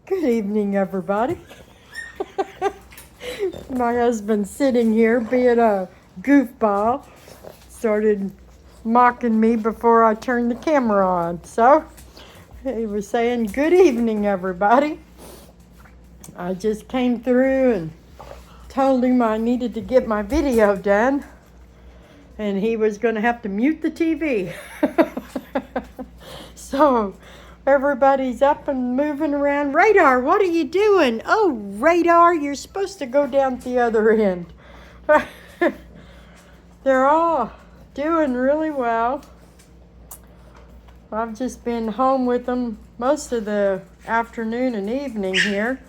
Good evening, everybody. My husband's sitting here being a goofball. Started mocking me before I turned the camera on. So he was saying, good evening, everybody. I just came through and told him I needed to get my video done. And he was going to have to mute the TV. So everybody's up and moving around. Radar, what are you doing? Oh, Radar, you're supposed to go down the other end. They're all doing really well. I've just been home with them most of the afternoon and evening here.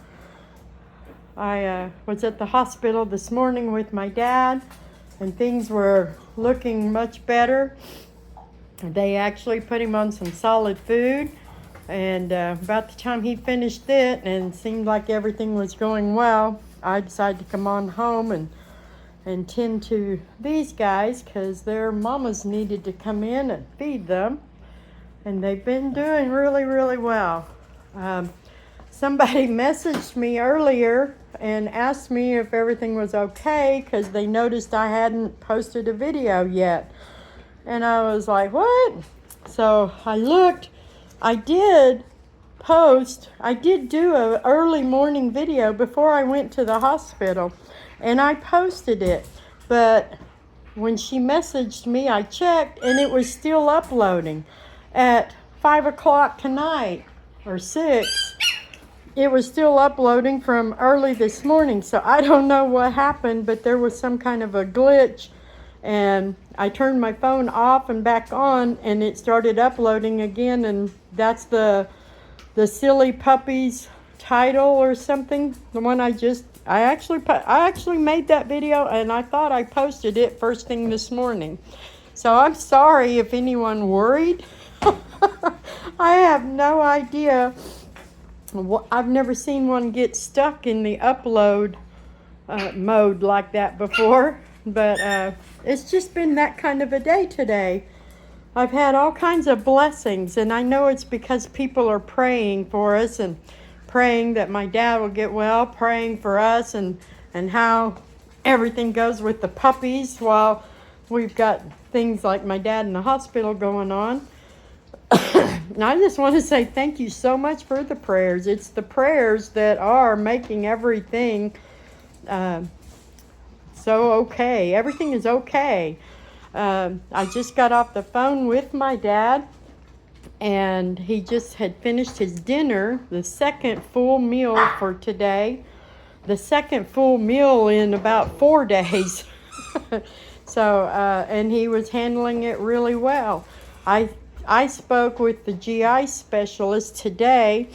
I was at the hospital this morning with my dad, and things were looking much better. They actually put him on some solid food, and about the time he finished it and seemed like everything was going well, I decided to come on home and tend to these guys because their mamas needed to come in and feed them, and they've been doing really, really well. Somebody messaged me earlier and asked me if everything was okay because they noticed I hadn't posted a video yet. And I was like, what? So I looked. I did do an early morning video before I went to the hospital. And I posted it. But when she messaged me, I checked and it was still uploading. At 5 o'clock tonight, or 6, it was still uploading from early this morning. So I don't know what happened, but there was some kind of a glitch. And I turned my phone off and back on, and it started uploading again. And that's the Silly Puppies title or something. The one I actually made that video, and I thought I posted it first thing this morning. So I'm sorry if anyone worried. I have no idea. I've never seen one get stuck in the upload mode like that before. But it's just been that kind of a day today. I've had all kinds of blessings, and I know it's because people are praying for us and praying that my dad will get well, praying for us and how everything goes with the puppies while we've got things like my dad in the hospital going on. And I just want to say thank you so much for the prayers. It's the prayers that are making everything so okay. Everything is okay. I just got off the phone with my dad, and he just had finished his dinner, the second full meal for today, the second full meal in about 4 days. So, and he was handling it really well. I spoke with the GI specialist today,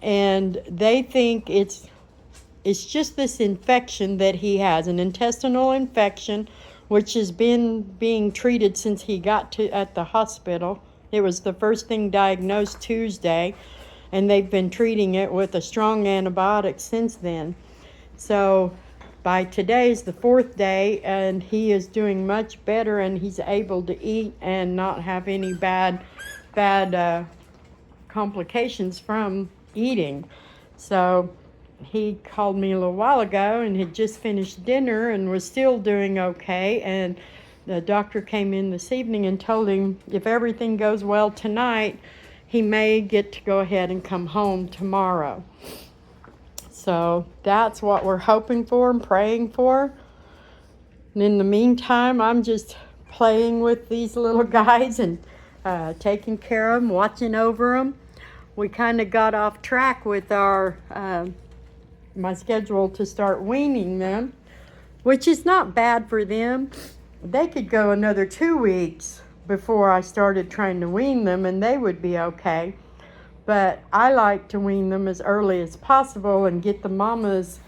and they think it's just this infection that he has, an intestinal infection, which has been being treated since he got at the hospital. It was the first thing diagnosed Tuesday, and they've been treating it with a strong antibiotic since then. So by today's the 4th day, and he is doing much better, and he's able to eat and not have any bad complications from eating. So he called me a little while ago and had just finished dinner and was still doing okay. And the doctor came in this evening and told him if everything goes well tonight, he may get to go ahead and come home tomorrow. So that's what we're hoping for and praying for. And in the meantime, I'm just playing with these little guys and taking care of them, watching over them. We kind of got off track with our my schedule to start weaning them, which is not bad for them. They could go another 2 weeks before I started trying to wean them, and they would be okay. But I like to wean them as early as possible and get the mamas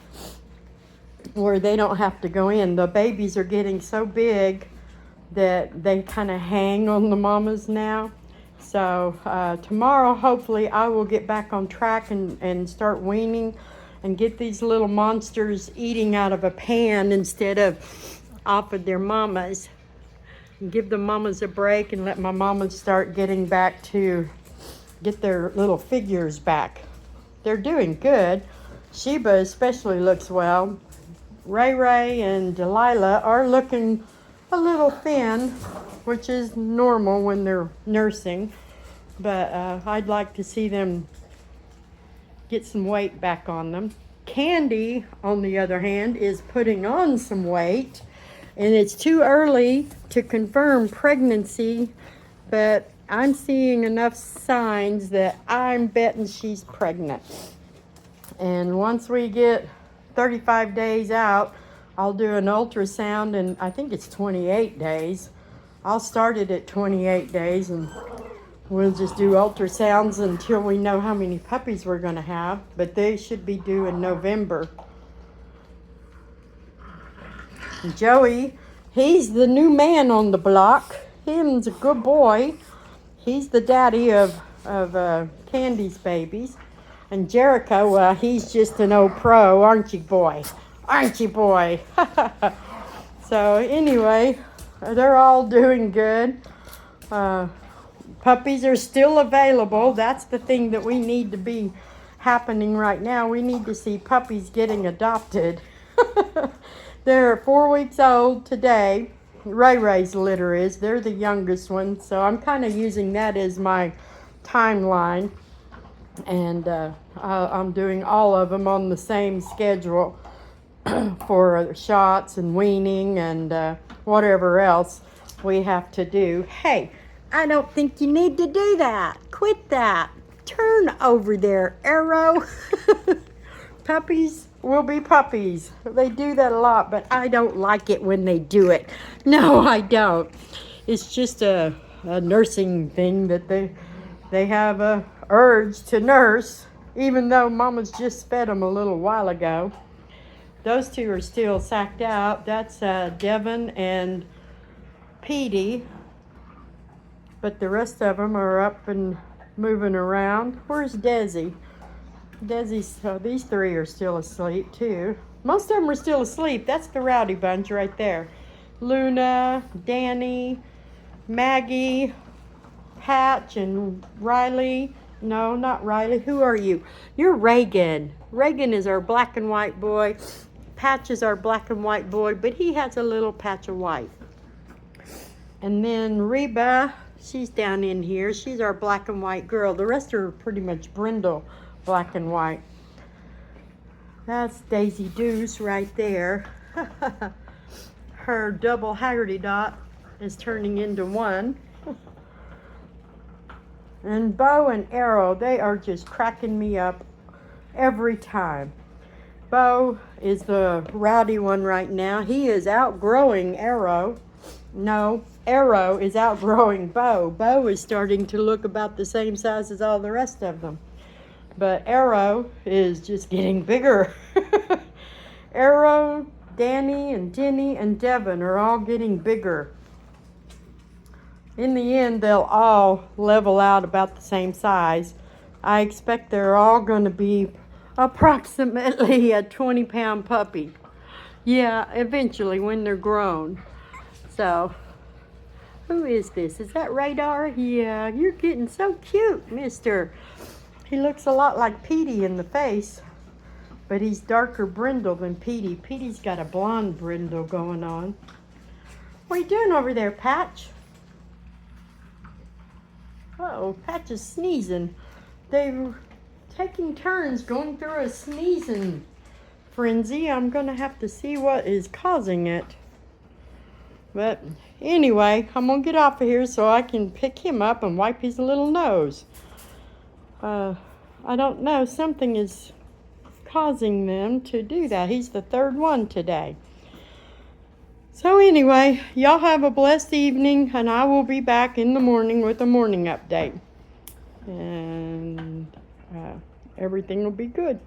where they don't have to go in. The babies are getting so big that they kind of hang on the mamas now. So tomorrow, hopefully, I will get back on track and start weaning and get these little monsters eating out of a pan instead of off of their mamas. And give the mamas a break and let my mamas start getting back to get their little figures back. they're doing good. Sheba especially looks well. Ray Ray and Delilah are looking a little thin, which is normal when they're nursing. But I'd like to see them get some weight back on them. Candy, on the other hand, is putting on some weight. And it's too early to confirm pregnancy, but I'm seeing enough signs that I'm betting she's pregnant. And once we get 35 days out, I'll do an ultrasound, and I think it's 28 days. I'll start it at 28 days, and we'll just do ultrasounds until we know how many puppies we're going to have. But they should be due in November. Joey, he's the new man on the block. Him's a good boy. He's the daddy of Candy's babies. And Jericho, he's just an old pro, aren't you, boy? Aren't you, boy? So anyway, they're all doing good. Puppies are still available. That's the thing that we need to be happening right now. We need to see puppies getting adopted. They're 4 weeks old today. Ray Ray's litter is. They're the youngest one. So I'm kind of using that as my timeline. And I'm doing all of them on the same schedule for shots and weaning and whatever else we have to do. Hey, I don't think you need to do that. Quit that. Turn over there, Arrow. Puppies will be puppies. They do that a lot, but I don't like it when they do it. No, I don't. It's just a nursing thing that they have a urge to nurse, even though Mama's just fed them a little while ago. Those two are still sacked out. That's Devin and Petey. But the rest of them are up and moving around. Where's Desi? These three are still asleep too. Most of them are still asleep. That's the rowdy bunch right there. Luna, Danny, Maggie, Patch, and Riley. No, not Riley. Who are you? You're Reagan. Reagan is our black and white boy. Patch is our black and white boy, but he has a little patch of white. And then Reba, she's down in here. She's our black and white girl. The rest are pretty much brindle black and white. That's Daisy Deuce right there. Her double Haggerty dot is turning into one. And Bo and Arrow, they are just cracking me up every time. Bo is the rowdy one right now. He is outgrowing Arrow. No, Arrow is outgrowing Bo. Bo is starting to look about the same size as all the rest of them. But Arrow is just getting bigger. Arrow, Danny, and Jenny, and Devin are all getting bigger. In the end, they'll all level out about the same size. I expect they're all going to be approximately a 20-pound puppy. Yeah, eventually when they're grown. So, who is this? Is that Radar? Yeah, you're getting so cute, mister. He looks a lot like Petey in the face, but he's darker brindle than Petey. Petey's got a blonde brindle going on. What are you doing over there, Patch? Uh-oh, Patch is sneezing. They're taking turns going through a sneezing frenzy. I'm going to have to see what is causing it. But anyway, I'm going to get off of here so I can pick him up and wipe his little nose. I don't know. Something is causing them to do that. He's the third one today. So anyway, y'all have a blessed evening, and I will be back in the morning with a morning update. And everything will be good.